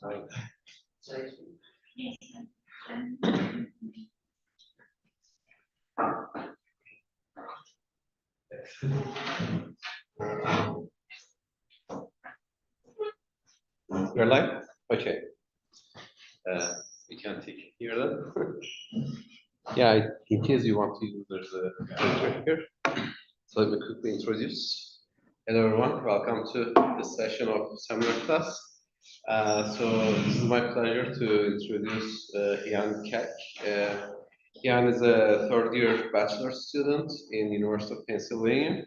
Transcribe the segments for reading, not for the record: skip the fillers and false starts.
Right. We're live? Okay. We can take here then. Yeah, in case you want to use, there's a picture here. So let me quickly introduce. Hello everyone, welcome to this session of seminar class. So this is my pleasure to introduce Ian Keck. Ian is a third-year bachelor student in University of Pennsylvania,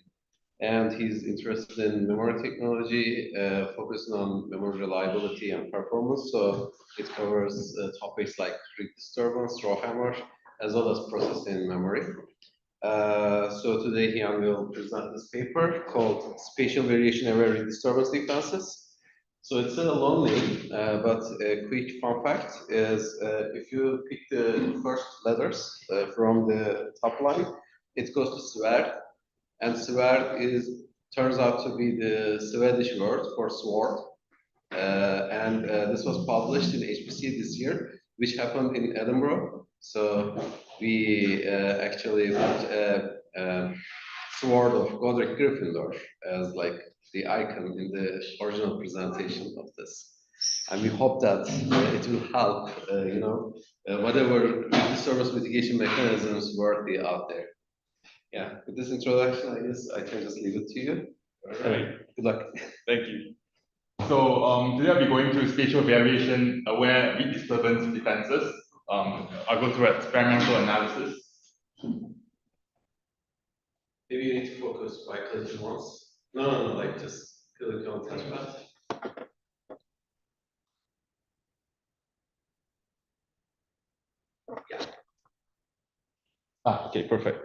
and he's interested in memory technology, focusing on memory reliability and performance. So it covers topics like disturbance, RowHammer, as well as processing memory. So today Ian will present this paper called Spatial Variation Aware Disturbance Defenses. So it's a long name, but a quick fun fact is if you pick the first letters from the top line, it goes to SVAR, and SVAR turns out to be the Swedish word for sword. And this was published in HPCA this year, which happened in Edinburgh. So we actually put a sword of Godric Gryffindor as like the icon in the original presentation of this. And we hope that it will help, whatever disturbance mitigation mechanisms were out there. Yeah, with this introduction, I guess I can just leave it to you. All right, good luck. Thank you. So today I'll be going through spatial variation aware weak disturbance defenses. I'll go through experimental analysis. Maybe you need to focus by clicking once. No, like just click on touchpad. Yeah. Okay, perfect.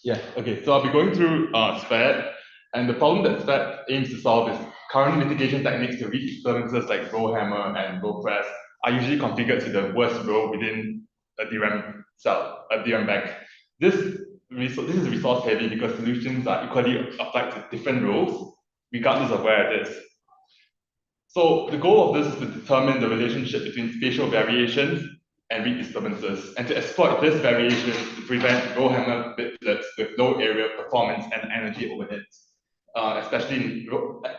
Yeah, okay, so I'll be going through SPAD, and the problem that SPAD aims to solve is current mitigation techniques to weak disturbances like RowHammer and RowPress are usually configured to the worst row within a DRAM cell, a DRAM bank. This is resource heavy because solutions are equally applied to different rows, regardless of where it is. So the goal of this is to determine the relationship between spatial variations and weak disturbances, and to exploit this variation to prevent RowHammer bitlets with low area performance and energy overheads, especially in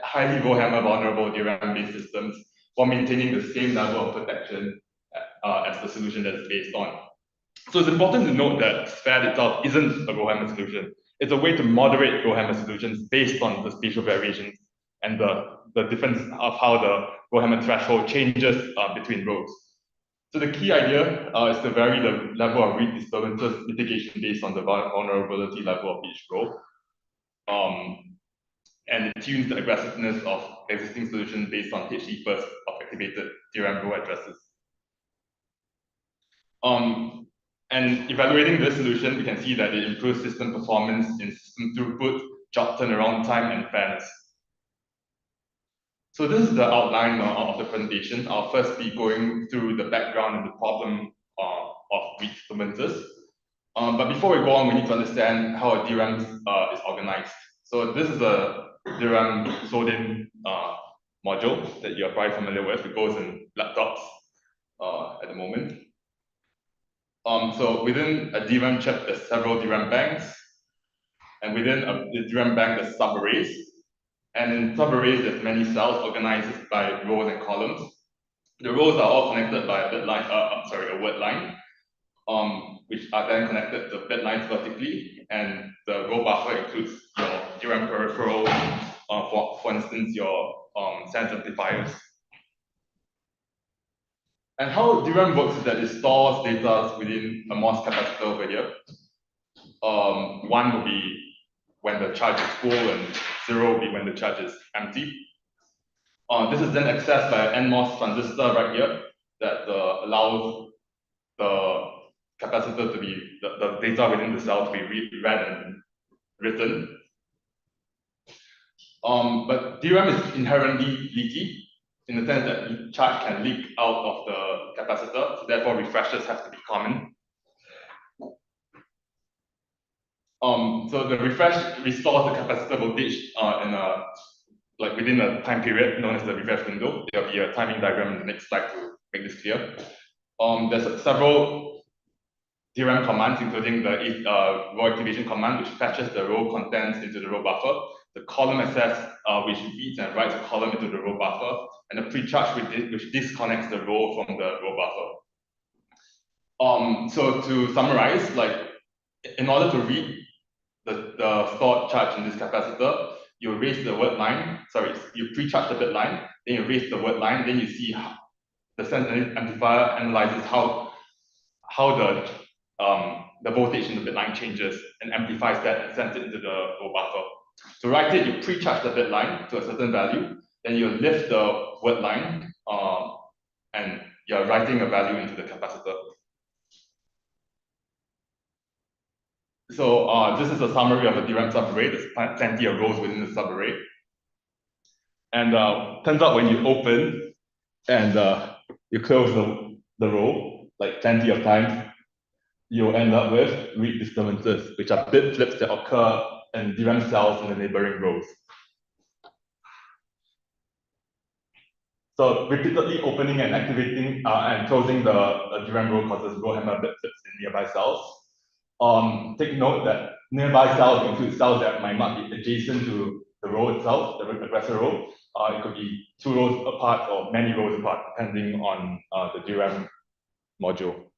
highly RowHammer vulnerable DRAM-based systems, while maintaining the same level of protection as the solution that it's based on. So it's important to note that SPAD itself isn't a RowHammer solution. It's a way to moderate RowHammer solutions based on the spatial variations and the difference of how the RowHammer threshold changes between rows. So the key idea is to vary the level of weak disturbances mitigation based on the vulnerability level of each row. And it tunes the aggressiveness of existing solutions based on HE first of activated DRAM row addresses. And evaluating this solution, we can see that it improves system performance in system throughput, job turnaround time, and fairness. So this is the outline of the presentation. I'll first be going through the background and the problem of weak disturbances. But before we go on, we need to understand how a DRAM is organized. So this is a DRAM sold-in module that you're probably familiar with. It goes in laptops at the moment. So within a DRAM chip, there's several DRAM banks. And within the DRAM bank, there's subarrays. And in subarrays, there's many cells organized by rows and columns. The rows are all connected by a bit line, a word line, which are then connected to bit lines vertically. And the row buffer includes your DRAM peripherals, for instance, your sense amplifiers. And how DRAM works is that it stores data within a MOS capacitor over here. One will be when the charge is full, and 0 will be when the charge is empty. This is then accessed by an NMOS transistor right here that allows the capacitor to be, the data within the cell to be read and written. But DRAM is inherently leaky in the sense that charge can leak out of the capacitor, so therefore refreshes have to be common. So the refresh restores the capacitor voltage in a like within a time period known as the refresh window. There'll be a timing diagram in the next slide to make this clear. There's several DRAM commands, including the row activation command, which fetches the row contents into the row buffer, the column access, which reads and writes a column into the row buffer, and the precharge, which disconnects the row from the row buffer. So to summarize, like in order to read the stored charge in this capacitor, you raise the word line, you pre-charge the bit line, then you raise the word line, then you see how the sense amplifier analyzes how the voltage in the bit line changes and amplifies that and sends it into the row buffer. To write it, you pre-charge the bit line to a certain value, then you lift the word line, and you're writing a value into the capacitor. So this is a summary of a DRAM subarray. There's plenty of rows within the subarray. And turns out when you open and you close the row, like plenty of times, you'll end up with read disturbances, which are bit flips that occur in DRAM cells in the neighboring rows. So repeatedly opening and activating and closing the DRAM row causes RowHammer bit flips in nearby cells. Take note that nearby cells include cells that might not be adjacent to the row itself, the aggressor row. It could be 2 rows apart or many rows apart, depending on the DRAM module.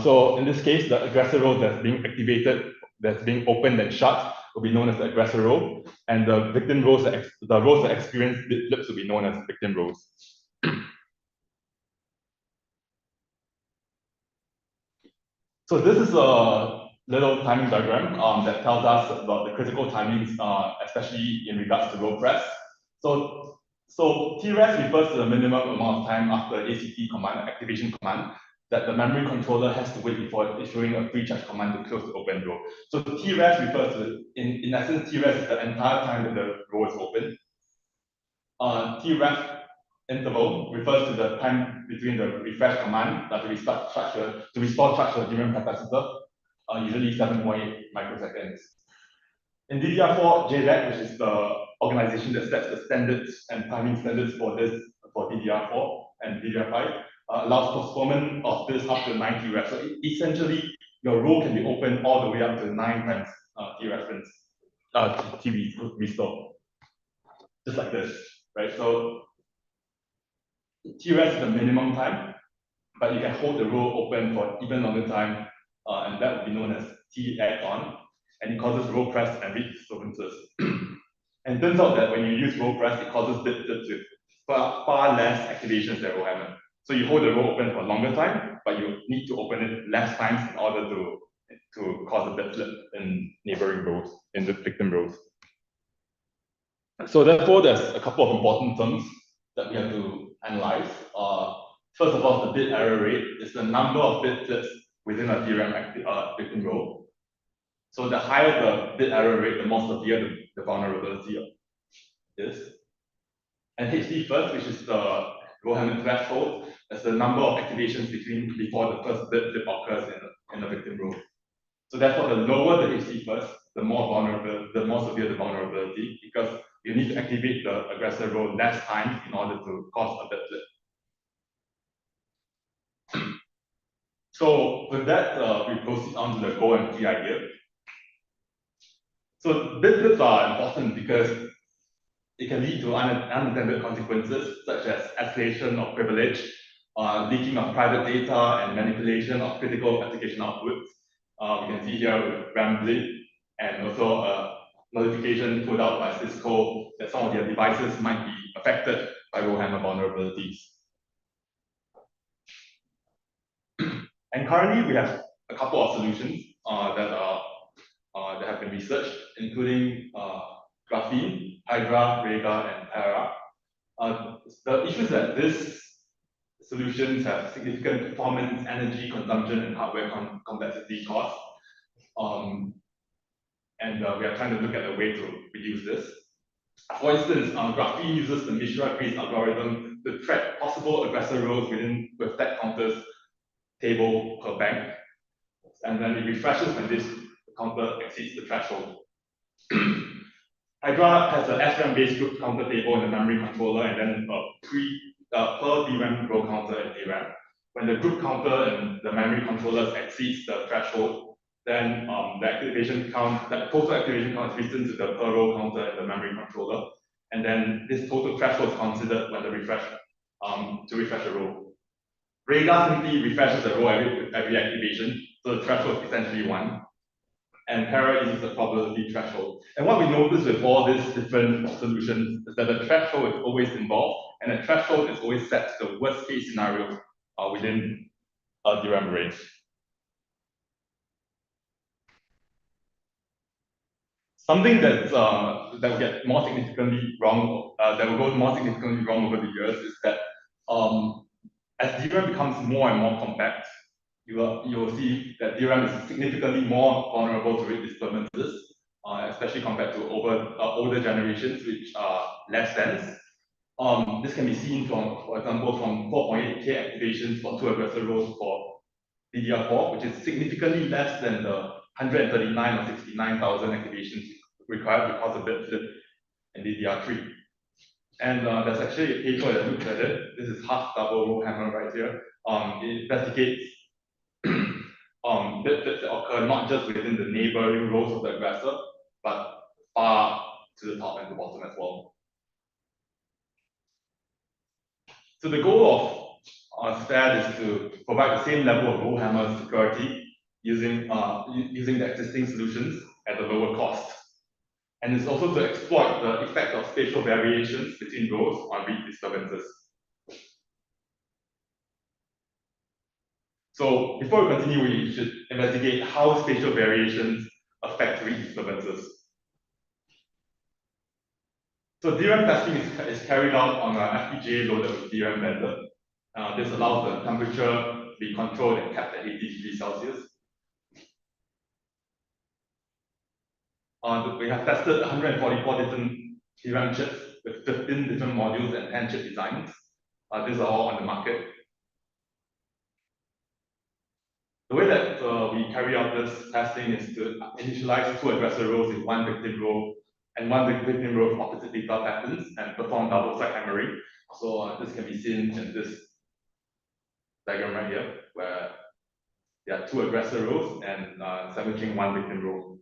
So in this case, the aggressor row that's being activated, that's being opened and shut, will be known as the aggressor row, and the victim rows, the rows that experience bit flips will be known as victim rows. So this is a little timing diagram that tells us about the critical timings, especially in regards to row press. So TRES refers to the minimum amount of time after ACT command, activation command, that the memory controller has to wait before issuing a pre-charge command to close the open row. So TRES refers to, in essence, TRES is the entire time that the row is open. TREF interval refers to the time between the refresh command to restore charge to the DRAM capacitor, usually 7.8 microseconds. In DDR4, JEDEC, which is the organization that sets the standards and timing standards for DDR4 and DDR5, allows postponement of this up to 9 TREF. So essentially, your row can be opened all the way up to 9 times T restore, just like this, right? So TRES is the minimum time, but you can hold the row open for even longer time, and that would be known as T add-on, and it causes row press and read disturbances. And it turns out that when you use row press, it causes bit flips with far less activations than RowHammer. So you hold the row open for a longer time, but you need to open it less times in order to cause a bit flip in neighboring rows, in the victim rows. So therefore, there's a couple of important terms that we have to analyze. First of all, the bit error rate is the number of bit flips within a DRAM victim row. So the higher the bit error rate, the more severe the vulnerability is. And HD first, which is the RowHammer threshold, is the number of activations before the first bit flip occurs in the victim row. So therefore, the lower the HD first, the more severe the vulnerability, because you need to activate the aggressor row less times in order to cause a bit flip. So with that, we proceed on to the goal and key idea. So bit flips are important because it can lead to unintended consequences, such as escalation of privilege, leaking of private data, and manipulation of critical application outputs. We can see here with RAM bleed, and also a notification put out by Cisco that some of their devices might be affected by RowHammer vulnerabilities. And currently, we have a couple of solutions that have been researched, including Graphene, Hydra, Rega, and Para. The issue is that these solutions have significant performance, energy consumption, and hardware complexity costs. And we are trying to look at a way to reduce this. For instance, Graphene uses the Mishra-Kreis algorithm to track possible aggressor rows with tag counters table per bank, and then it refreshes when this counter exceeds the threshold. Hydra has a SRAM-based group counter table in the memory controller, and then per DRAM row counter in DRAM. When the group counter in the memory controllers exceeds the threshold, then the activation count, the total activation count is written to the per row counter in the memory controller, and then this total threshold is considered when the refresh to refresh a row. Radar simply refreshes the row every activation, so the threshold is essentially 1. And Para uses the probability threshold. And what we notice with all these different solutions is that the threshold is always involved, and the threshold is always set to the worst case scenario within a DRAM range. Something that will get more significantly wrong, that will go more significantly wrong over the years, is that as DRAM becomes more and more compact, you will see that DRAM is significantly more vulnerable to rate disturbances, especially compared to older generations which are less dense. This can be seen from, for example, from 4.8K activations for 2 aggressor rows for DDR4, which is significantly less than the 139 or 69,000 activations required because of bit flip in DDR3. And there's actually a paper that looks at it. This is half double RowHammer right here. It investigates bit flips that occur not just within the neighboring rows of the aggressor, but far to the top and the bottom as well. So the goal of SPAD is to provide the same level of RowHammer security using the existing solutions at a lower cost. And it's also to exploit the effect of spatial variations between rows on read disturbances. So before we continue, we should investigate how spatial variations affect read disturbances. So DRAM testing is carried out on an FPGA loaded with DRAM vendor. This allows the temperature to be controlled and kept at 80 degrees Celsius. We have tested 144 different DRAM chips with 15 different modules and 10 chip designs. These are all on the market. The way that we carry out this testing is to initialize 2 aggressor rows in 1 victim row and 1 victim row of opposite data patterns and perform double-side hammering. So this can be seen in this diagram right here, where there are 2 aggressor rows and sandwiching 1 victim row.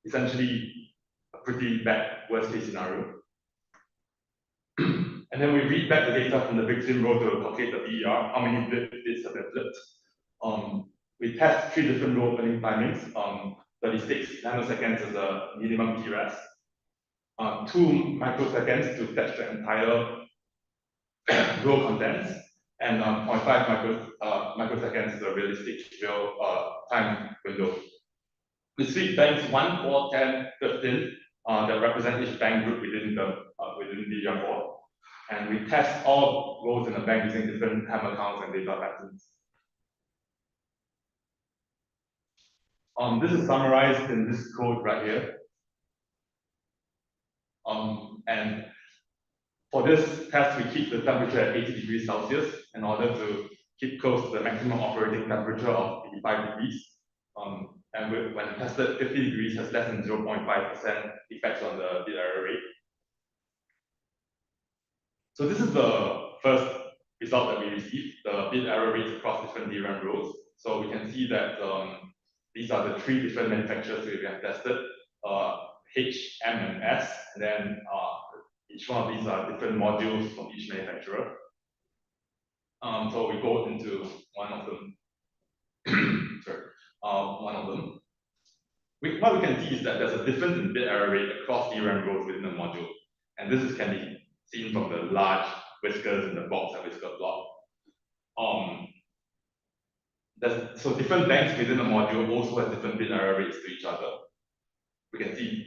Essentially, a pretty bad worst-case scenario. And then we read back the data from the victim row to calculate the VER, how many bits have been flipped. We test 3 different row opening timings. 36 nanoseconds is a minimum TRES. 2 microseconds to fetch the entire row contents, and 0.5 microseconds is a realistic real time window. We split banks 1, 4, 10, 15 that represent each bank group within DDR4. And we test all rows in the bank using different hammer counts and data patterns. This is summarized in this code right here. And for this test, we keep the temperature at 80 degrees Celsius in order to keep close to the maximum operating temperature of 85 degrees. And when tested, 50 degrees has less than 0.5% effects on the bit error rate. So this is the first result that we received, the bit error rates across different DRAM rows. So we can see that these are the 3 different manufacturers we have tested, H, M, and S, and then each one of these are different modules from each manufacturer. So we go into one of them. What we can see is that there's a difference in bit error rate across DRAM rows within the module. And this can be seen from the large whiskers in the box and whisker plot. So different banks within the module also have different bit error rates to each other. We can see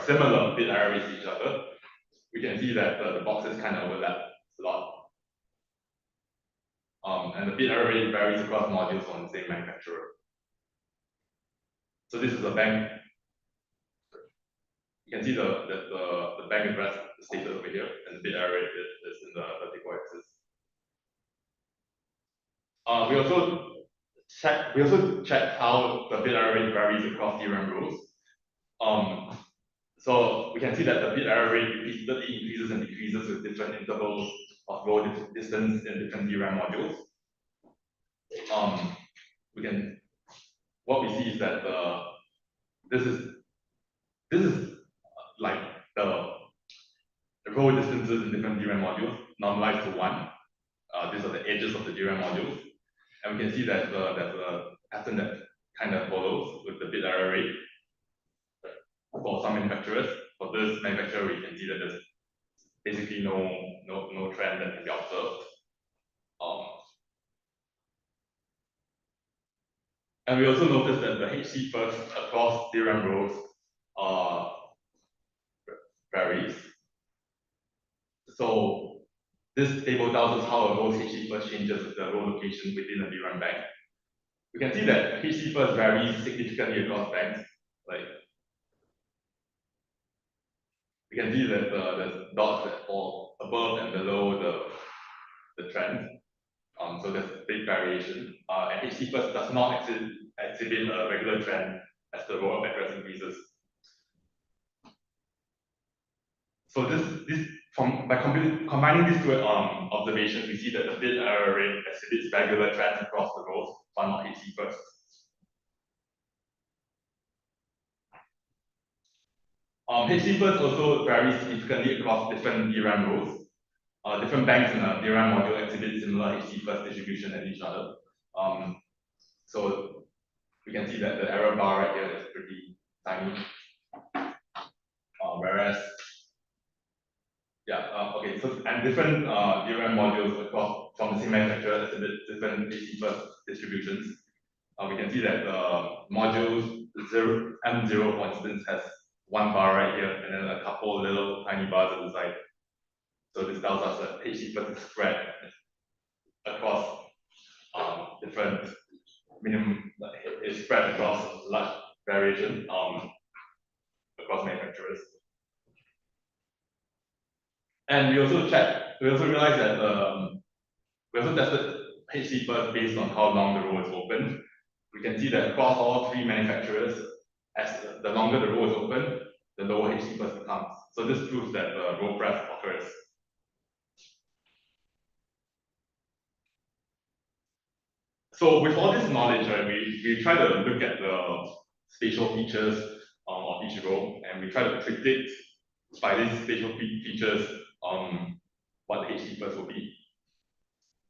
similar bit error rates to each other. We can see that the boxes kind of overlap a lot. And the bit error rate varies across modules from the same manufacturer. So this is a bank. You can see the bank address stated over here, and the bit error rate is in the vertical axis. We also check how the bit error rate varies across DRAM rows. So we can see that the bit error rate repeatedly increases and decreases with different intervals of row distance in different DRAM modules. What we see is that this is like the row distances in different DRAM modules normalized to 1. These are the edges of the DRAM modules. And we can see that there's a pattern that kind of follows with the bit error rate for some manufacturers. For this manufacturer, we can see that there's basically no trend that can be observed. And we also noticed that the HC first across DRAM rows varies. So this table tells us how a row's HC first changes with the row location within a DRAM bank. We can see that HC first varies significantly across banks. Like we can see that there's dots that fall above and below the trend. So there's a big variation. And HC first does not exhibit a regular trend as the row of address increases. So by combining these two observations, we see that the bit error rate exhibits regular trends across the rows, but not HC first. HC first also varies significantly across different DRAM rows. Different banks in a DRAM module exhibit similar HC first distribution as each other. So we can see that the error bar right here is pretty tiny. Whereas, okay, so and different DRAM modules across from the same manufacturer exhibit different HC first distributions. We can see that modules M0, for instance, has 1 bar right here, and then a couple little tiny bars at the side. So this tells us that HC first is spread across different minimum, is spread across large variation across manufacturers. And we also realized that we also tested HC first based on how long the row is open. We can see that across all 3 manufacturers, as the longer the row is open, the lower HC first becomes. So this proves that the row press occurs. So with all this knowledge, right, we try to look at the spatial features of each row, and we try to predict by these spatial features what the HC first will be.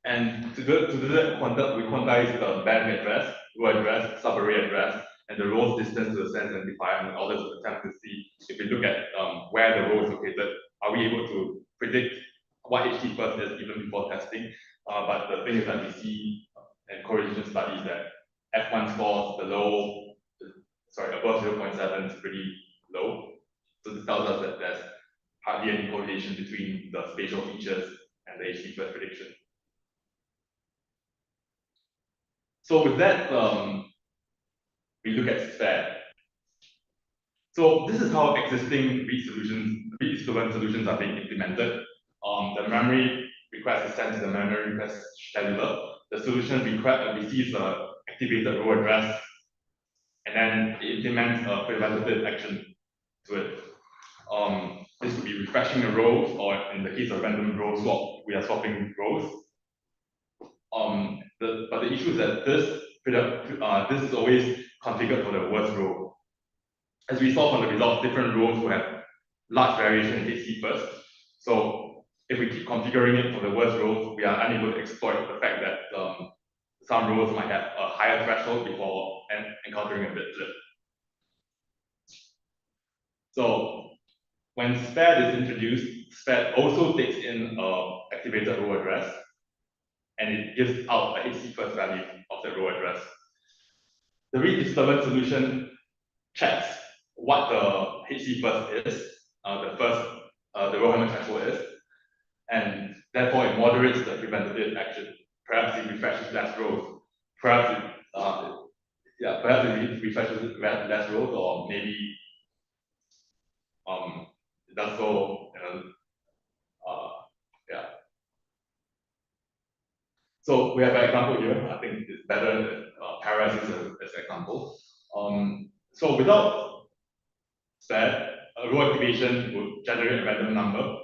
And to do that, we quantize the bank address, row address, subarray address, and the row's distance to the sense identifier in order to attempt to see if we look at where the row is located, are we able to predict what HC first is even before testing? But the thing is that we see in correlation studies that F1 scores above 0.7 is pretty low. So this tells us that there's hardly any correlation between the spatial features and the HC first prediction. So with that, we look at SPAD. So this is how existing read equivalent solutions are being implemented. The memory request is sent to the memory request scheduler. The solution receives an activated row address, and then it implements a preventative action to it. This could be refreshing the rows, or in the case of random row swap, we are swapping rows. But the issue is that this is always configured for the worst row. As we saw from the results, different rows will have large variation in HC first. So if we keep configuring it for the worst rows, we are unable to exploit the fact that some rows might have a higher threshold before encountering a bit flip. So when SPAD is introduced, SPAD also takes in an activated row address, and it gives out a HC first value of the row address. The read disturbance solution checks what the HC first is, the RowHammer threshold is, and therefore it moderates the preventative action. Perhaps it refreshes less rows. Perhaps it refreshes less rows, or maybe it does so. So we have an example here. I think it's better Paras as an example. So without SPAD, a row activation would generate a random number,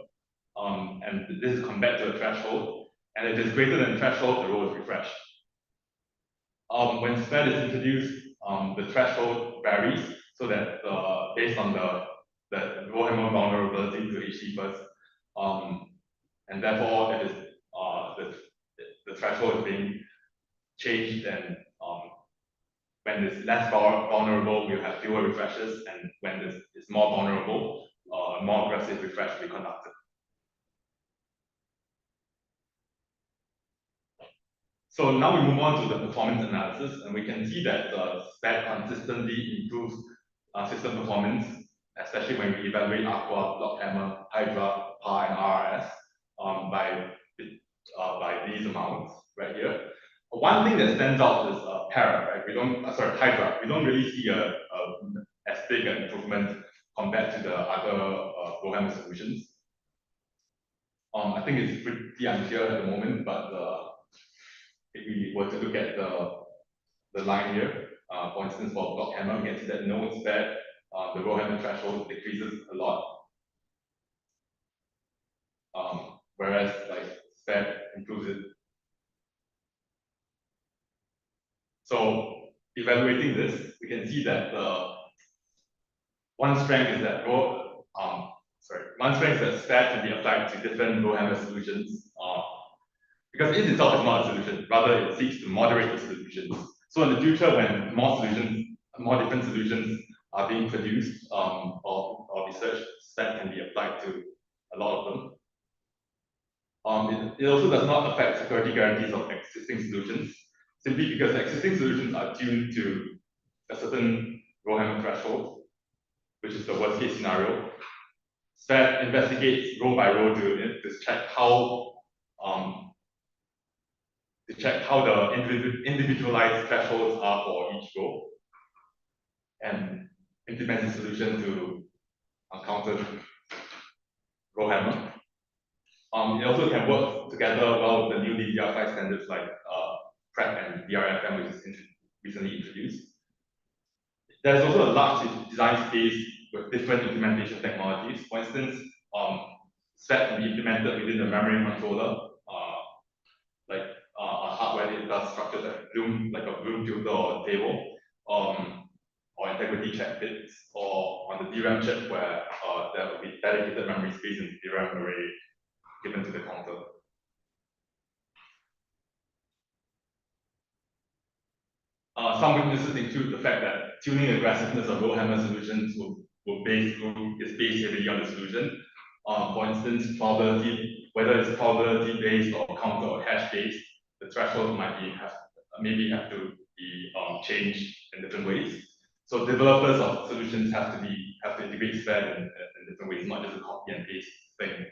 and this is compared to a threshold. And if it's greater than threshold, the row is refreshed. When SPAD is introduced, the threshold varies so that based on the RowHammer vulnerability to HC and therefore it is the threshold is being changed, and when it's less vulnerable, we'll have fewer refreshes, and when it's more vulnerable, more aggressive refresh will be conducted. So now we move on to the performance analysis, and we can see that SPAD consistently improves system performance, especially when we evaluate Aqua, RowHammer, Hydra, PAR, and RRS by these amounts right here. One thing that stands out is Para, right? We don't, Hydra. We don't really see as big an improvement compared to the other RowHammer solutions. I think it's pretty unclear at the moment, but if we were to look at the line here, for instance, for RowHammer, we can see that no SPAD, the RowHammer threshold decreases a lot, whereas like SPAD improves it. So evaluating this, we can see that one strength is that SPAD can be applied to different RowHammer solutions, because it itself is not a solution. Rather, it seeks to moderate the solutions. So in the future, when more different solutions are being produced or researched, SPAD can be applied to a lot of them. It also does not affect security guarantees of existing solutions, simply because existing solutions are tuned to a certain RowHammer threshold, which is the worst case scenario. SPAD investigates row by row to check how the individualized thresholds are for each row, and implements a solution to counter RowHammer. It also can work together well with the new DDR5 standards like PrEP and DRAM, which is recently introduced. There's also a large design space with different implementation technologies. For instance, SPAD can be implemented within the memory controller, like a hardware that does structures like a Bloom filter or a table, or integrity check bits, or on the DRAM chip where there will be dedicated memory space in the DRAM array given to the counter. Some weaknesses include the fact that tuning aggressiveness of RowHammer solutions is based heavily on the solution. For instance, probability, whether it's probability based or counter or hash based, the threshold maybe have to be changed in different ways. So developers of solutions have to integrate SPAD in different ways, not just a copy and paste thing.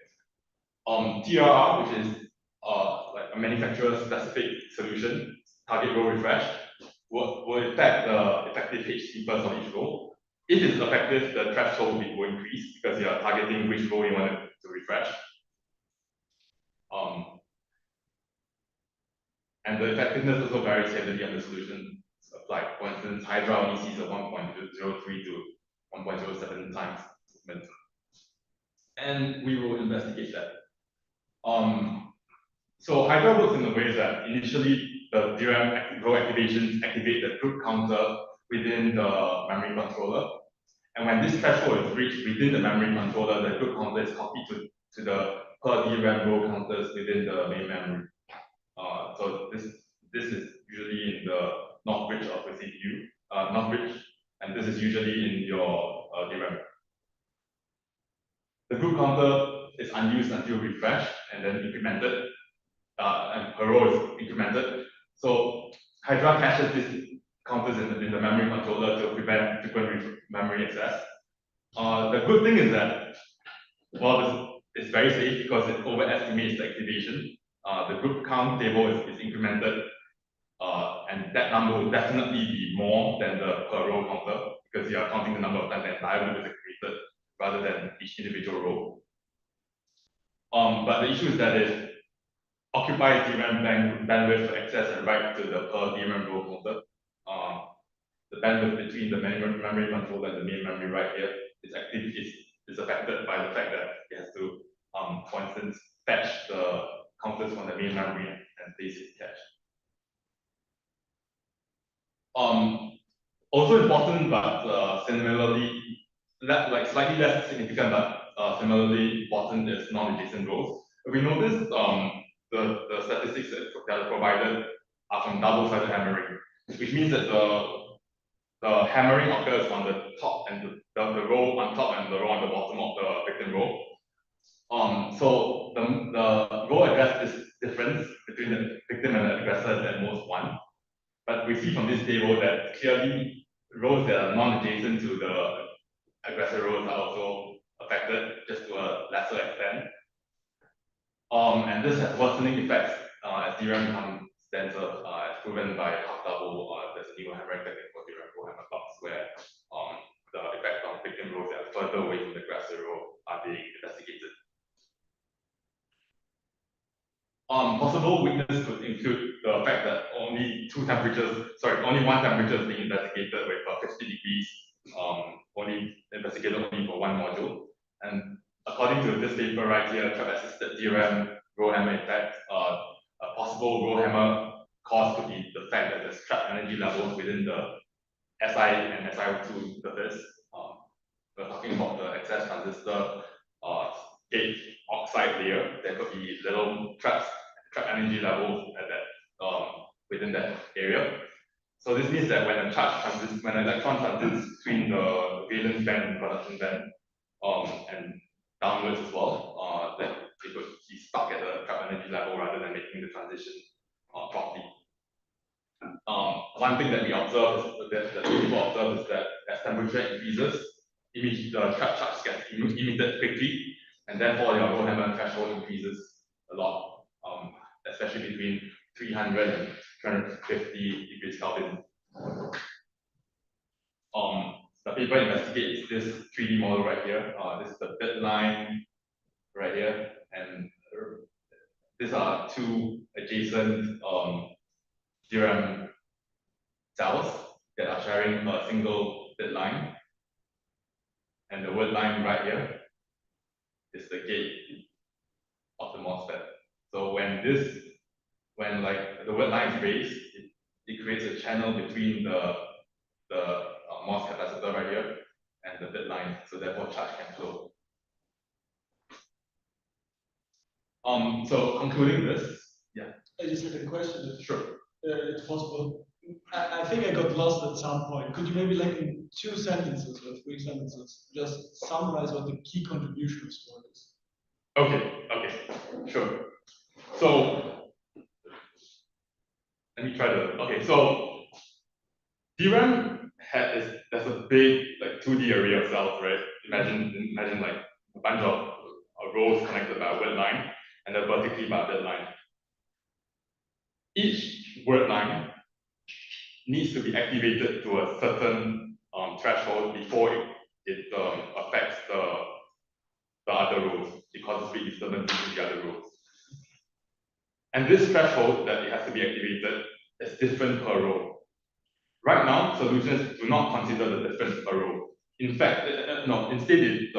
TRR, which is like a manufacturer-specific solution, target row refresh, will affect the effective HC bus on each row. If it's effective, the threshold will increase because you are targeting which row you want to refresh. And the effectiveness also varies heavily on the solution applied. For instance, Hydra only sees a 1.03 to 1.07 times movement. And we will investigate that. So Hydra works in a way that initially the DRAM row activations activate the group counter within the memory controller. And when this threshold is reached within the memory controller, the group counter is copied to the per DRAM row counters within the main memory. So this is usually in the north bridge of the CPU, and this is usually in your DRAM. The group counter is unused until refreshed and then incremented, and per row is incremented. So Hydra caches these counters in the memory controller to prevent frequent memory access. The good thing is that, well, it's very safe because it overestimates the activation. The group count table is incremented, and that number will definitely be more than the per row counter because you are counting the number of times the entire group is activated rather than each individual row. But the issue is that it occupies DRAM bandwidth to access and write to the per DRAM row counter. The bandwidth between the memory controller and the main memory right here is is affected by the fact that it has to, for instance, fetch the counters from the main memory and place it in cache. Also important, but similarly, slightly less significant, but similarly important is non-adjacent rows. We noticed the statistics that are provided are from double-sided hammering, which means that the hammering occurs on the top and the row on top and the row on the bottom of the victim row. So the row address difference between the victim and the aggressor is at most 1. But we see from this table that clearly rows that are non-adjacent to the aggressor rows are also affected, just to a lesser extent. And this has worsening effects as DRAM becomes denser, as proven by half-double. There's a new hammering technique for DRAM RowHammer blocks where the effect on victim rows that are further away from the aggressor row are being investigated. Possible weakness could include the fact that only one temperature is being investigated with 50 degrees, only investigated only for one module. And according to this paper right here, trap-assisted DRAM RowHammer effect, a possible RowHammer cause could be the fact that there's trapped energy levels within the Si and SiO2 surface. We're talking about the excess transistor gate oxide layer. There could be little trapped energy levels at that within that area. So this means that when an electron transits between the valence band and conduction band and downwards as well, that it could be stuck at the trapped energy level rather than making the transition properly. One thing that we observe is that as temperature increases, the trapped charge gets emitted quickly, and therefore your RowHammer threshold increases a lot, especially between 300 and 250 degrees Kelvin. The paper investigates this 3D model right here. This is the bit line right here, and these are two adjacent DRAM cells that are sharing a single bit line. And the word line right here is the gate of the MOSFET. So when the word line is raised, it creates a channel between the MOS capacitor right here and the bit line, so therefore charge can flow. So concluding this, yeah. I just had a question. Sure. It's possible. I think I got lost at some point. Could you maybe, like, in 2 sentences or 3 sentences, just summarize what the key contribution of sport is? Okay, sure. So let me try to. Okay, so DRAM there's a big 2D array of cells, right? Imagine like a bunch of rows connected by a word line and then vertically by a bit line. Each word line needs to be activated to a certain threshold before it affects the other rows. It causes big disturbance in the other rows. And this threshold that it has to be activated is different per row. Right now, solutions do not consider the difference per row. In fact, instead it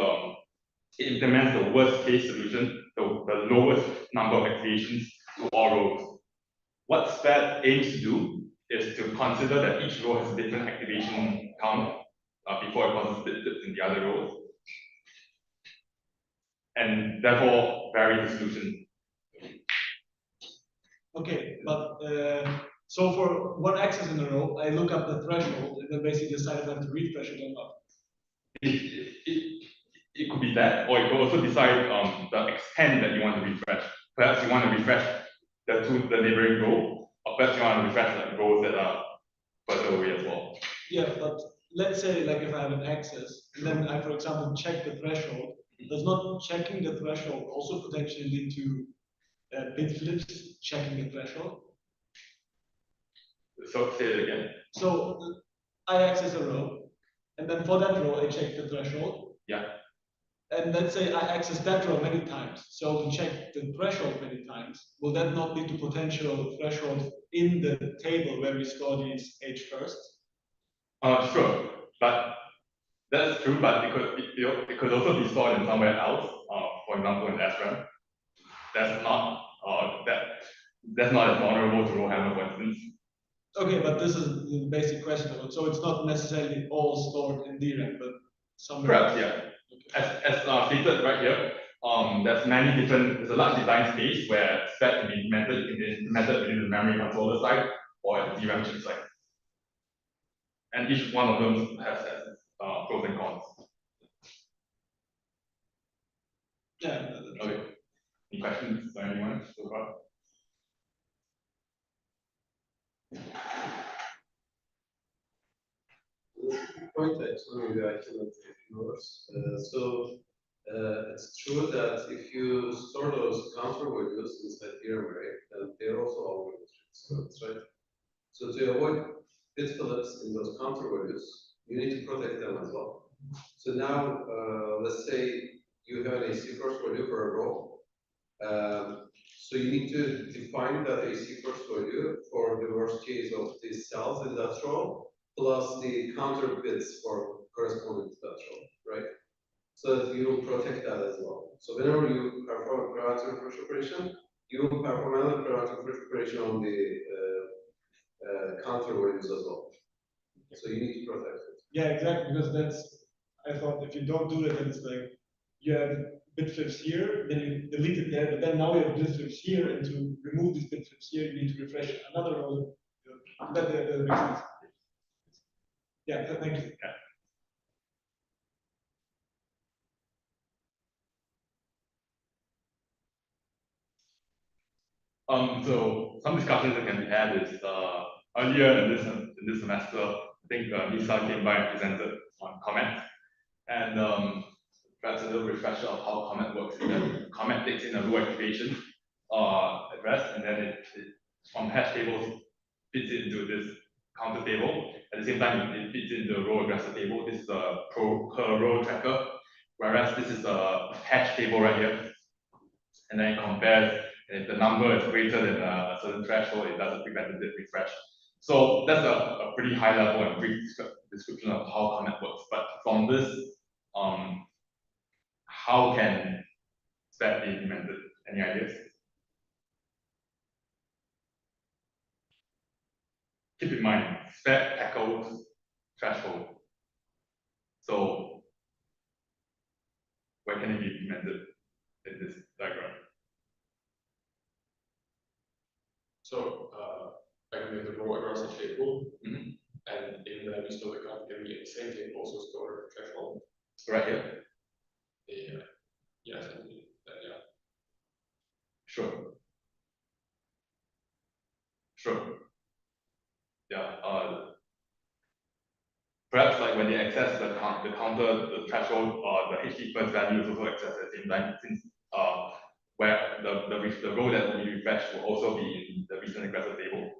implements the worst case solution, the lowest number of activations to all rows. What SPAT aims to do is to consider that each row has a different activation count before it causes dips in the other rows, and therefore vary the solution. Okay, but so for one axis in a row, I look up the threshold and then basically decide if I have to refresh it or not. It could be that, or you could also decide the extent that you want to refresh. Perhaps you want to refresh the neighboring row, or perhaps you want to refresh rows that are further away as well. Yeah, but let's say like if I have an axis, and then I, for example, check the threshold, does not checking the threshold also potentially lead to bit flips checking the threshold? So say it again. So I access a row, and then for that row I check the threshold. Yeah. And let's say I access that row many times, so we check the threshold many times. Will that not lead to potential thresholds in the table where we store these H first? Sure, but That's true, but it could also be stored in somewhere else. For example, in SRAM. That's not that's not as vulnerable to RowHammer, for instance. Okay, but this is the basic question. So it's not necessarily all stored in DRAM, but somewhere. Correct. Yeah. As stated right here, there's a large design space where SPAT can be implemented within the memory controller side or at the DRAM chip side. And each one of them has pros and cons. Yeah. Okay. Any questions by anyone so far? Point actually, maybe I cannot ignore. It's true that if you store those counter values inside DRAM array, then they're also always restricted. Right? So to avoid bit flips in those counter values, you need to protect them as well. So now, let's say you have an AC first value for a row. So you need to define that AC first value for the worst case of these cells in that row, plus the counter bits for corresponding to that row, right? So that you will protect that as well. So whenever you perform a parameter refresh operation, you will perform another parameter refresh operation on the counter values as well. So you need to protect it. Yeah, exactly, because I thought if you don't do that, then it's like you have bit flips here, then you delete it there, but then now you have bit flips here, and to remove these bit flips here, you need to refresh another row. That makes sense. Yeah, thank you. Yeah. So some discussions that can be had is earlier in this semester, I think Lisa came by and presented on Comet, and perhaps a little refresher of how Comet works. Comet takes in a row activation address, and then it from hash tables fits it into this counter table. At the same time, it fits into the row aggressor table. This is a per row tracker, whereas this is a hash table right here, and then it compares. If the number is greater than a certain threshold, it does a preventative refresh. So that's a pretty high level and brief description of how Comet works. But from this, how can SPAT be implemented? Any ideas? Keep in mind, SPAT tackles threshold. So where can it be implemented in this diagram? So I can make the row aggressor table, and in the restore account, can be in the same table also store threshold. Right here. Yeah. Yes, yeah. Sure. Yeah. Perhaps like when they access the counter, the threshold, the HT first value is also accessed at the same time, since where the row that will be refreshed will also be in the recent aggressor table.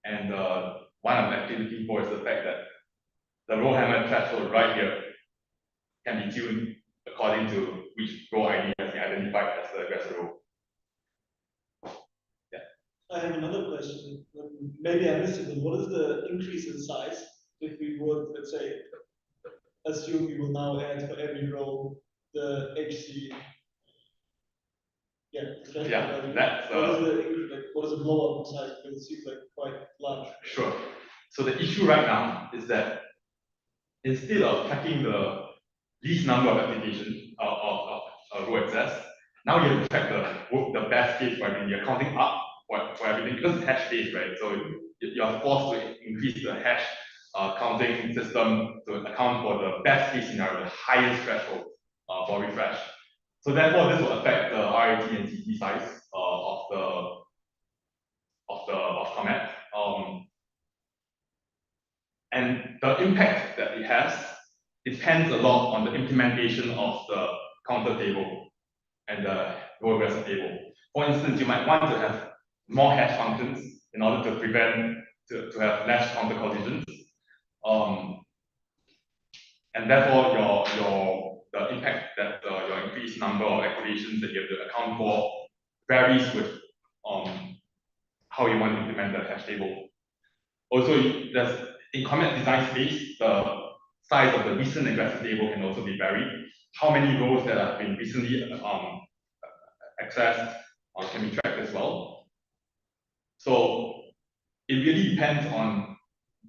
And what I'm actually looking for is the fact that the RowHammer threshold right here can be tuned according to which row ID has been identified as the aggressor row. Yeah. I have another question. Maybe I missed it, but what is the increase in size if we would, let's say, assume we will now add for every row the HC? Yeah, that's what is the blow up in size? Because it seems like quite large. Sure. So the issue right now is that instead of tracking the least number of applications of row access, now you have to track the best case for everything. You're counting up for everything because it's hash based, right? So you are forced to increase the hash counting system to account for the best case scenario, the highest threshold for refresh. So therefore, this will affect the RAT and CT size of Comet. And the impact that it has depends a lot on the implementation of the counter table and the row aggressor table. For instance, you might want to have more hash functions in order to prevent to have less counter collisions. And therefore the impact that your increased number of activations that you have to account for varies with how you want to implement the hash table. Also, in comet design space, the size of the recent aggressive table can also be varied. How many rows that have been recently accessed can be tracked as well. So it really depends on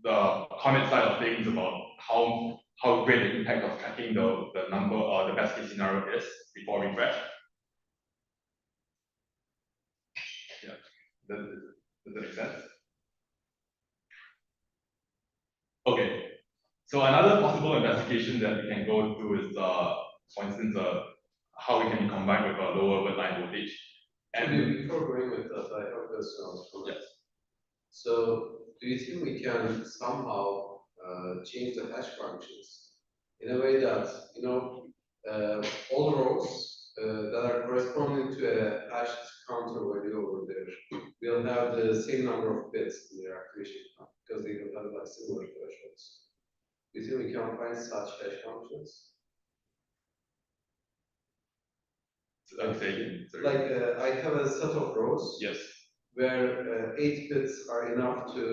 the comet side of things about how great the impact of tracking the number or the best case scenario is before refresh. Yeah, does that make sense? Okay, so another possible investigation that we can go through is, for instance, how we can be combined with a lower word line voltage. And before going with that, I have this comment. Yes. So, do you think we can somehow change the hash functions in a way that, you know, all rows that are corresponding to a hashed counter value over there will have the same number of bits in their activation count because they will have like similar thresholds. Do you think we can find such hash functions? Like I have a set of rows. Yes. Where 8 bits are enough to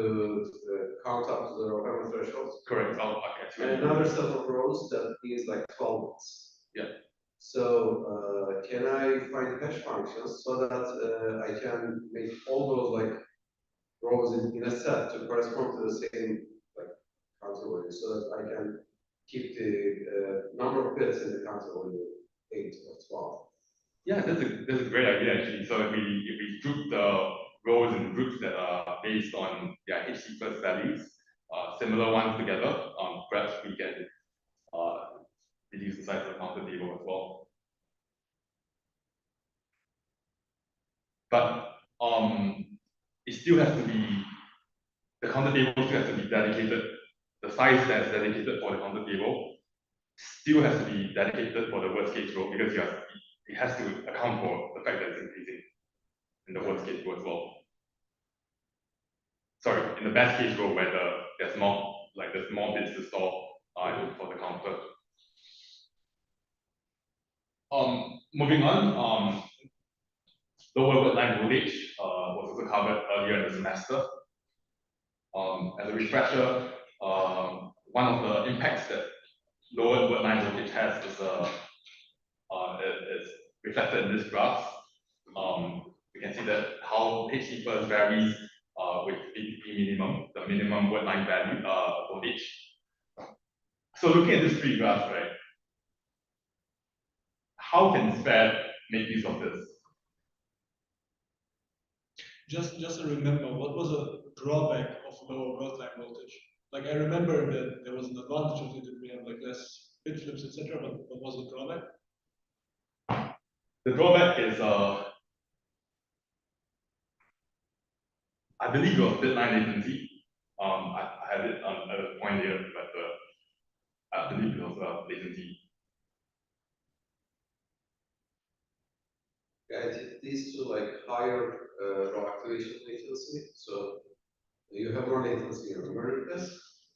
count up to the RowHammer threshold. Correct. Oh, okay. And another set of rows that needs like 12 bits. Yeah. So can I find hash functions so that I can make all those like rows in a set to correspond to the same like counter value, so that I can keep the number of bits in the counter value 8 or 12. Yeah, that's a great idea actually. So if we group the rows in groups that are based on their HC plus values, similar ones together, perhaps we can reduce the size of the counter table as well. But it still has to be, the counter table still has to be dedicated. The size that's dedicated for the counter table still has to be dedicated for the worst case row, because it has to account for the fact that it's increasing in the worst case row as well. Sorry, in the best case row where there's more bits to store for the counter. Moving on, lower word line voltage was also covered earlier in the semester. As a refresher, one of the impacts that lower word line voltage has is reflected in this graph. We can see that how HC plus varies with BTP minimum, the minimum word line value voltage. So looking at these three graphs, right? How can SPAD make use of this? Just to remember, what was a drawback of lower word line voltage? Like I remember that there was an advantage of it that we have like less bit flips, etc. But what was the drawback? The drawback is, I believe, of bit line latency. I had it at a point here, but I believe it was latency. Yeah, it leads to like higher raw activation latency. So you have more latency in memory request.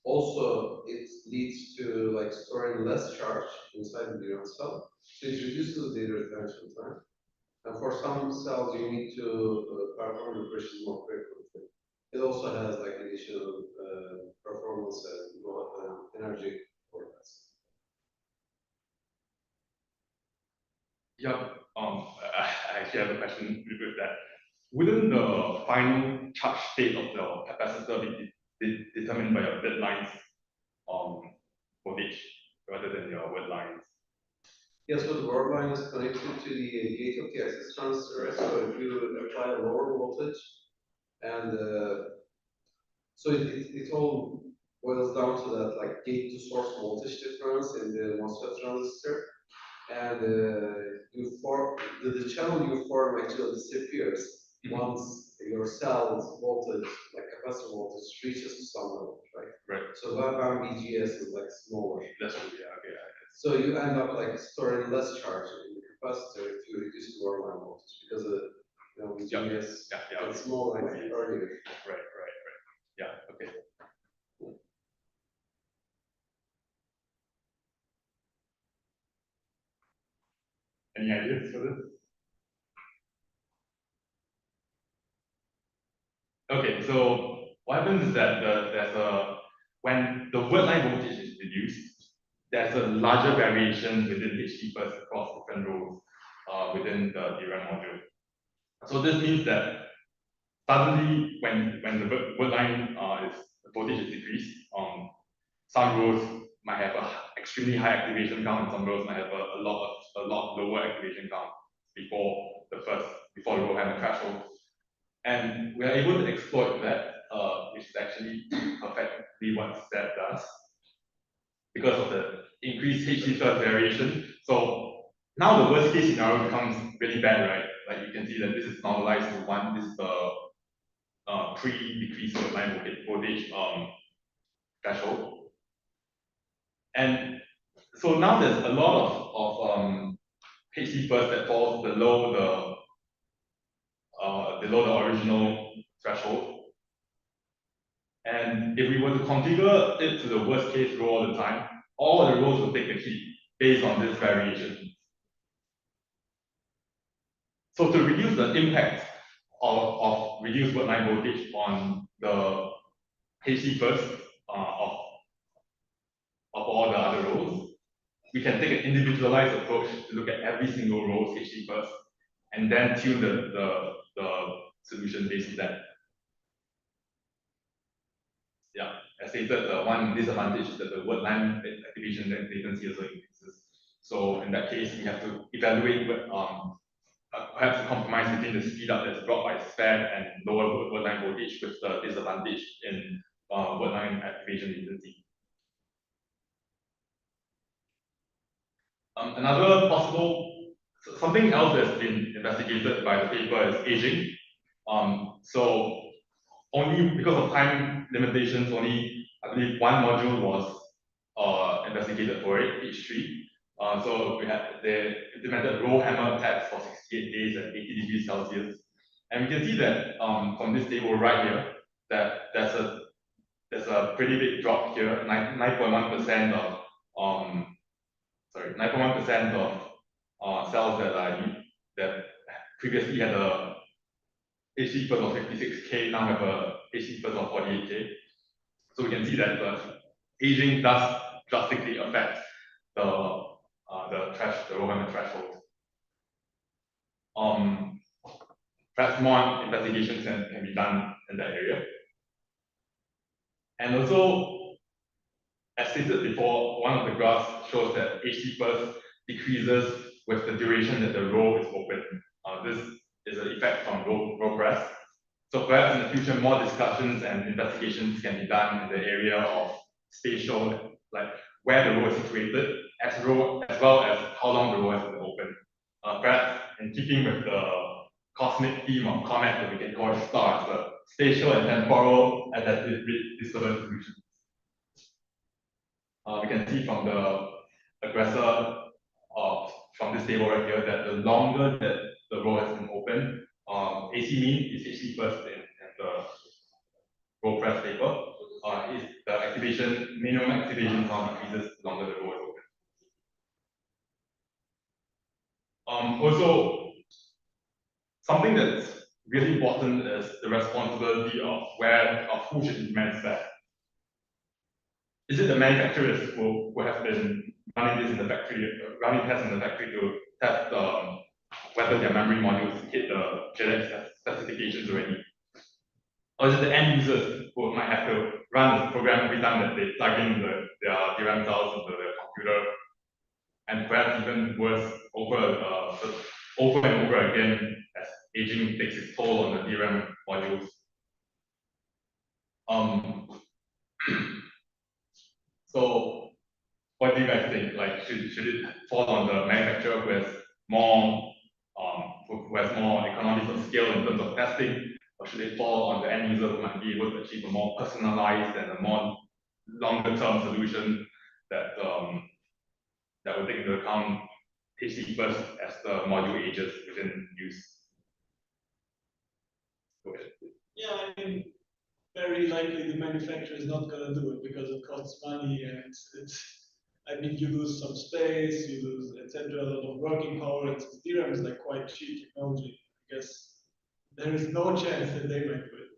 Also, it leads to like storing less charge inside the DRAM cell. So it reduces the data retention time. And for some cells, you need to perform refreshes more frequently. It also has like additional performance and energy forecasts. Yeah, I actually have a question with that. Wouldn't the final charge state of the capacitor be determined by your bit lines voltage rather than your word lines? Yes, so the word line is connected to the gate of the access transistor. So if you apply a lower voltage, and so it all boils down to that like gate to source voltage difference in the MOSFET transistor, and the channel you form actually disappears once your cell's voltage, like capacitor voltage, reaches to some level, right? Right. So when VGS is like smaller. That's true, yeah, okay. So you end up like storing less charge in the capacitor if you reduce the word line voltage, because VGS gets smaller earlier. Right. Yeah, okay. Any ideas for this? Okay, so what happens is that there's a when the word line voltage is reduced, there's a larger variation within HT first across different rows within the DRAM module. So this means that suddenly, when the word line the voltage is decreased, some rows might have an extremely high activation count, and some rows might have a lot lower activation count before the RowHammer threshold. And we are able to exploit that, which is actually perfectly what SPAT does, because of the increased HT first variation. So now the worst case scenario becomes really bad, right? Like you can see that this is normalized to 1. This is the pre-decrease of line voltage threshold. And so now there's a lot of HT first that falls below the original threshold. And if we were to configure it to the worst case row all the time, all the rows will take the heat based on this variation. So to reduce the impact of reduced word line voltage on the HT first of all the other rows, we can take an individualized approach to look at every single row's HT first, and then tune the solution based on that. Yeah, as stated, the one disadvantage is that the word line activation latency also increases. So in that case, we have to evaluate perhaps a compromise between the speed up that's brought by SPAT and lower word line voltage with the disadvantage in word line activation latency. Another possible, something else that's been investigated by the paper is aging. So only because of time limitations, only I believe one module was investigated for it, H3. So they implemented RowHammer taps for 68 days at 80 degrees Celsius. And we can see that from this table right here, that there's a pretty big drop here, 9.1% of 9.1% of cells that previously had a HT first of 56K now have a HT first of 48K. So we can see that the aging does drastically affect the RowHammer threshold. Perhaps more investigations can be done in that area. And also, as stated before, one of the graphs shows that HT first decreases with the duration that the row is open. This is an effect from row press. So perhaps in the future, more discussions and investigations can be done in the area of spatial, like where the row is situated, as well as how long the row has been open. Perhaps in keeping with the cosmic theme of comet, that we can call it stars, the spatial and temporal adaptive disturbance solutions. We can see from the aggressor from this table right here that the longer that the row has been open, AC mean is HT first in the row press paper. Is the minimum activation count increases the longer the row is open. Also, something that's really important is the responsibility of who should implement that. Is it the manufacturers who have been running this in the factory, running tests in the factory to test whether their memory modules hit the JEDEC specifications already? Or is it the end users who might have to run this program every time that they plug in their DRAM cells into their computer, and perhaps even worse, over and over again as aging takes its toll on the DRAM modules? So, what do you guys think? Like, should it fall on the manufacturer who has more economies of scale in terms of testing, or should it fall on the end user who might be able to achieve a more personalized and a more longer-term solution that will take into account HT first as the module ages within use? Go ahead. Yeah, I mean, very likely the manufacturer is not going to do it because it costs money, and I mean, you lose some space, you lose, etc., a lot of working power. DRAM is like quite cheap technology. I guess there is no chance that they might do it.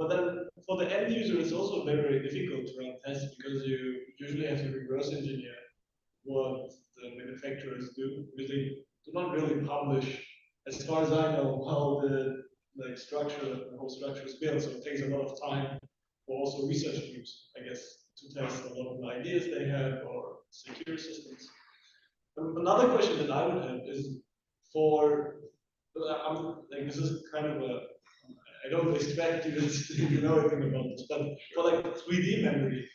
But then for the end user, it's also very difficult to run tests because you usually have to reverse engineer what the manufacturers do, because they do not really publish, as far as I know, how the whole structure is built. So it takes a lot of time for also research groups, I guess, to test a lot of the ideas they have or secure systems. Another question that I would have is for, this is kind of a, I don't expect you to know anything about this, but for like 3D memory,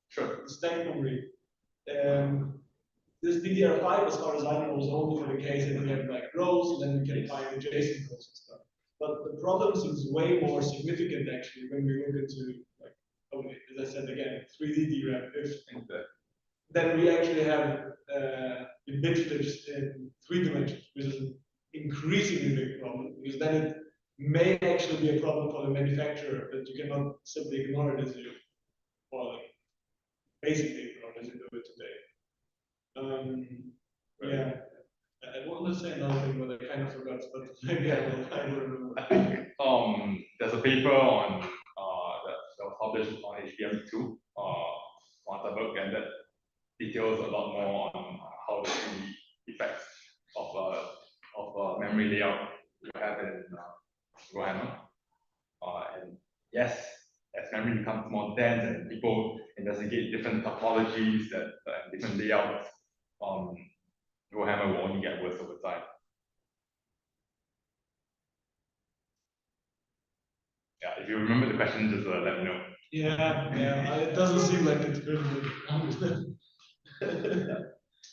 Sure. stack memory, this DDR5, as far as I know, is only for the case that we have like rows, and then we can find adjacent rows and stuff. But the problem seems way more significant actually when we look into, like, okay, as I said again, 3D DRAM. Then we actually have bit flips in 3 dimensions, which is an increasingly big problem, because then it may actually be a problem for the manufacturer that you cannot simply ignore it as you, or like basically ignore it as you do it today. Yeah, I wanted to say another thing, but I kind of forgot. But maybe I will remember. I think there's a paper on that was published on HPM2 on the book, and that details a lot more on how the effects of memory layout you have in RowHammer. And yes, as memory becomes more dense and people investigate different topologies and different layouts, RowHammer will only get worse over time. Yeah, if you remember the question, just let me know. Yeah, it doesn't seem like it's really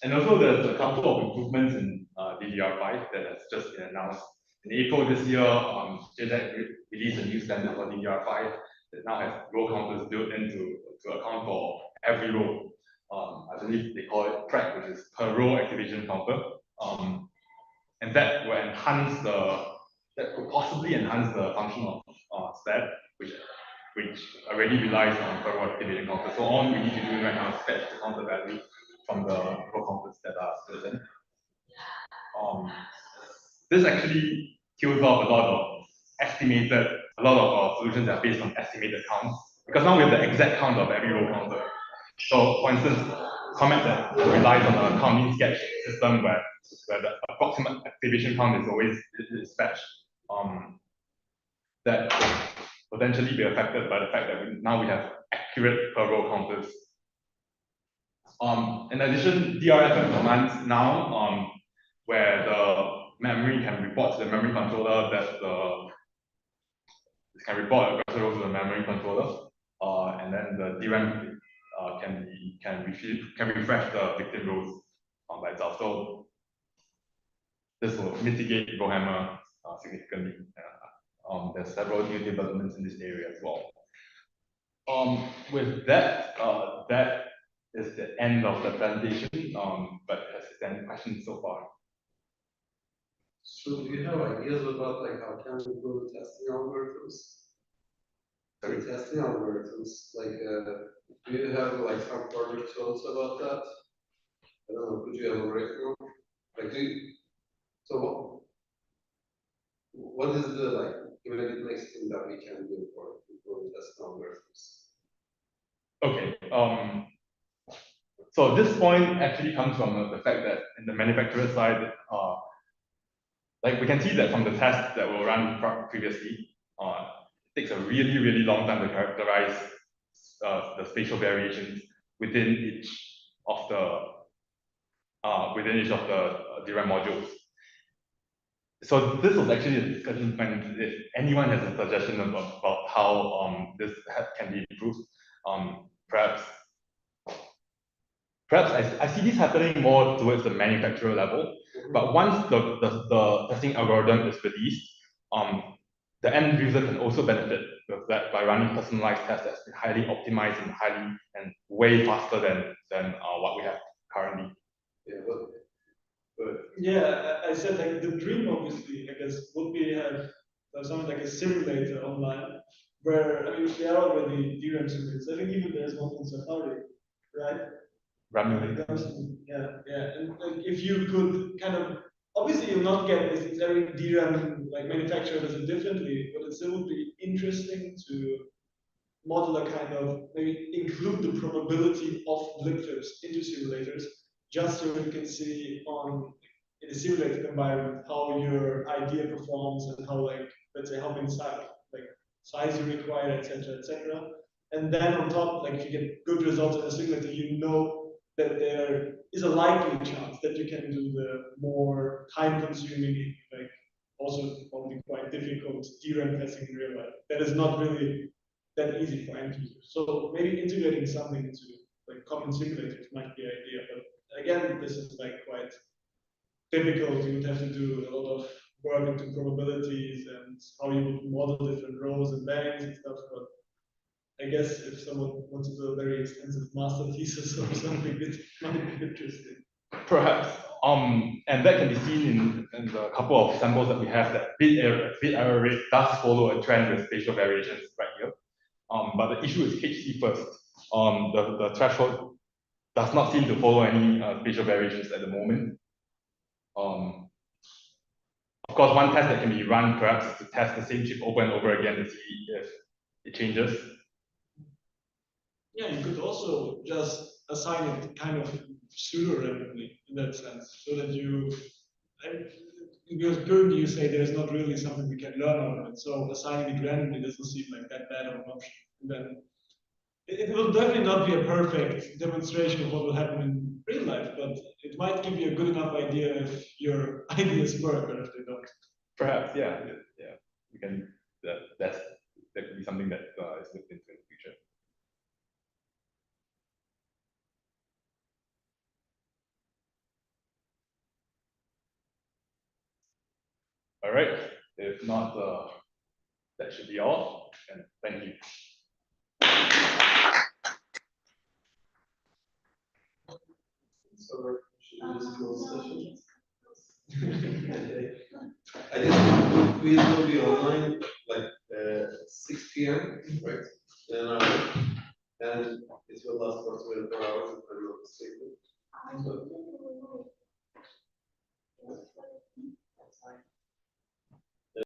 And also, there's a couple of improvements in DDR5 that has just been announced. In April this year, JEDEC released a new standard for DDR5 that now has row counters built in to account for every row. I believe they call it PRAC, which is per row activation counter. And that will enhance that could possibly enhance the function of SPAD, which already relies on per row activation counter. So all we need to do right now is fetch the counter value from the row counters that are present. This actually kills off a lot of our solutions that are based on estimated counts, because now we have the exact count of every row counter. So, for instance, Comet that relies on a counting sketch system where the approximate activation count is always fetched, that will potentially be affected by the fact that now we have accurate per row counters. In addition, DRF commands now, where the memory can report to the memory controller that it can report aggressor rows to the memory controller, and then the DRAM can refresh the victim rows by itself. So this will mitigate RowHammer significantly. There's several new developments in this area as well. With that, that is the end of the presentation. But has there any questions so far? So do you have ideas about like how can we improve testing algorithms? Sorry? Testing algorithms, like do you have like some project tools about that? I don't know, could you elaborate more? Like so what is the like immediate next thing that we can do for improving testing algorithms? Okay. So this point actually comes from the fact that in the manufacturer side, like we can see that from the tests that were run previously, it takes a really, really long time to characterize the spatial variations within each of the DRAM modules. So this was actually a discussion point. If anyone has a suggestion about how this can be improved, perhaps I see this happening more towards the manufacturer level. But once the testing algorithm is released, the end user can also benefit with that by running personalized tests that's highly optimized and way faster than what we have currently. Yeah, but yeah, I said like the dream obviously, I guess, would be have something like a simulator online where, I mean, there are already DRAM simulators. I think even there's one on Safari, right? RAM. Yeah, and like, if you could kind of obviously you'll not get this every DRAM like manufacturer does it differently, but it still would be interesting to model a kind of maybe include the probability of blip flips into simulators, just so you can see on in a simulated environment how your idea performs and how like let's say how many size you require, etc., etc. And then on top, like if you get good results in a simulator, you know that there is a likely chance that you can do the more time-consuming, like also probably quite difficult DRAM testing in real life. That is not really that easy for end users. So maybe integrating something into like common simulators might be an idea. But again, this is like quite difficult. You would have to do a lot of work into probabilities and how you would model different rows and banks and stuff. But I guess if someone wants to do a very extensive master thesis or something, it might be interesting. Perhaps. And that can be seen in the couple of samples that we have that bit error rate does follow a trend with spatial variations right here. But the issue is HC first. The threshold does not seem to follow any spatial variations at the moment. Of course, one test that can be run perhaps is to test the same chip over and over again to see if it changes. Yeah, you could also just assign it kind of pseudo-randomly in that sense, so that you, because currently you say there's not really something we can learn out of it, so assigning it randomly doesn't seem like that bad of an option. And then it will definitely not be a perfect demonstration of what will happen in real life, but it might give you a good enough idea if your ideas work or if they don't. Perhaps, yeah. We can. That could be something that is looked into in the future. All right. If not, that should be all. And thank you. So should we just close session? I guess we will be online like 6 p.m. right? And it will last for 24 hours if I'm not mistaken. So,